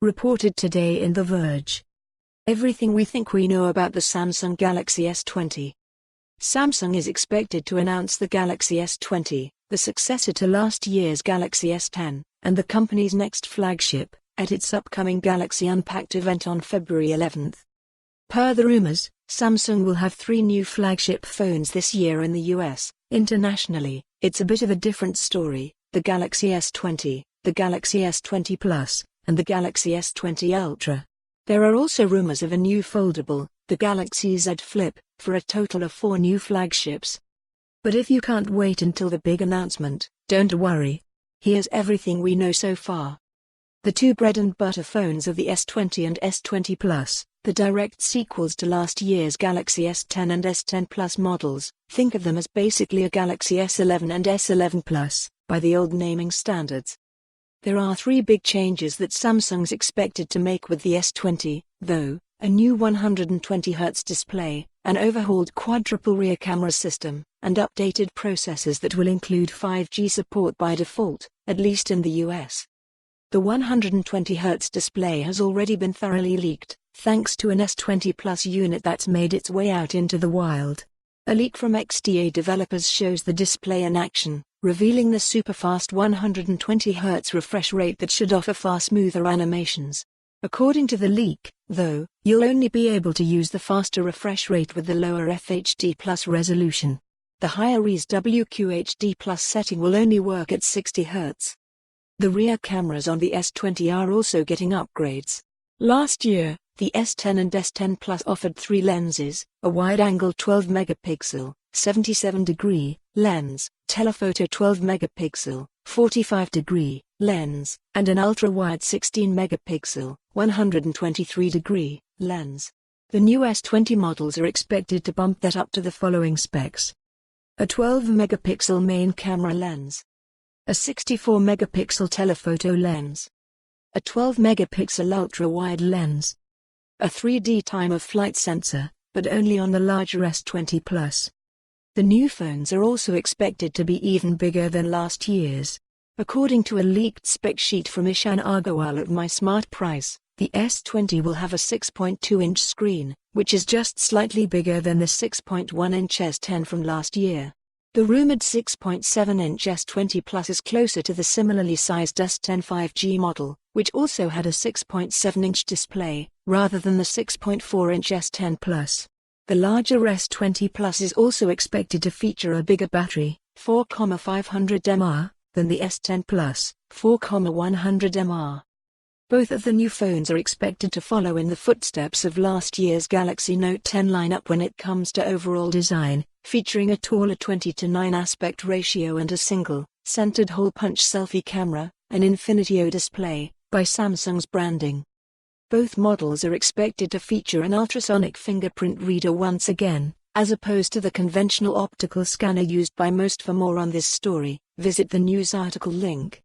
reported today in The Verge. Everything we think we know about the Samsung Galaxy S20. Samsung is expected to announce the Galaxy S20, the successor to last year's Galaxy S10, and the company's next flagship, at its upcoming Galaxy Unpacked event on February 11th. Per the rumors, Samsung will have 3 new flagship phones this year in the US. Internationally, it's a bit of a different story: the Galaxy S20, the Galaxy S20 Plus, and the Galaxy S20 Ultra. There are also rumors of a new foldable, the Galaxy Z Flip, for a total of 4 new flagships. But if you can't wait until the big announcement, don't worry. Here's everything we know so far. The 2 bread-and-butter phones are the S20 and S20 Plus, the direct sequels to last year's Galaxy S10 and S10 Plus models. Think of them as basically a Galaxy S11 and S11 Plus, by the old naming standards. There are 3 big changes that Samsung's expected to make with the S20, though: a new 120Hz display, an overhauled quadruple rear camera system, and updated processors that will include 5G support by default, at least in the US. The 120Hz display has already been thoroughly leaked, thanks to an S20 Plus unit that's made its way out into the wild. A leak from XDA developers shows the display in action, revealing the super-fast 120Hz refresh rate that should offer far smoother animations. According to the leak, though, you'll only be able to use the faster refresh rate with the lower FHD Plus resolution. The higher Res WQHD Plus setting will only work at 60 Hz. The rear cameras on the S20 are also getting upgrades. Last year, the S10 and S10 Plus offered 3 lenses: a wide-angle 12-megapixel, 77-degree lens, telephoto 12-megapixel, 45-degree lens, and an ultra-wide 16-megapixel, 123-degree lens. The new S20 models are expected to bump that up to the following specs: a 12-megapixel main camera lens, a 64-megapixel telephoto lens, a 12-megapixel ultra-wide lens, a 3D time-of-flight sensor, but only on the larger S20 Plus. The new phones are also expected to be even bigger than last year's. According to a leaked spec sheet from Ishan Agarwal at My Smart Price, the S20 will have a 6.2-inch screen, which is just slightly bigger than the 6.1-inch S10 from last year. The rumored 6.7-inch S20 Plus is closer to the similarly sized S10 5G model, which also had a 6.7-inch display, rather than the 6.4-inch S10 Plus. The larger S20 Plus is also expected to feature a bigger battery, 4,500 mAh, than the S10 Plus, 4,100 mAh. Both of the new phones are expected to follow in the footsteps of last year's Galaxy Note 10 lineup when it comes to overall design, featuring a taller 20:9 aspect ratio and a single, centered hole-punch selfie camera, an Infinity-O display, by Samsung's branding. Both models are expected to feature an ultrasonic fingerprint reader once again, as opposed to the conventional optical scanner used by most. For more on this story, visit the news article link.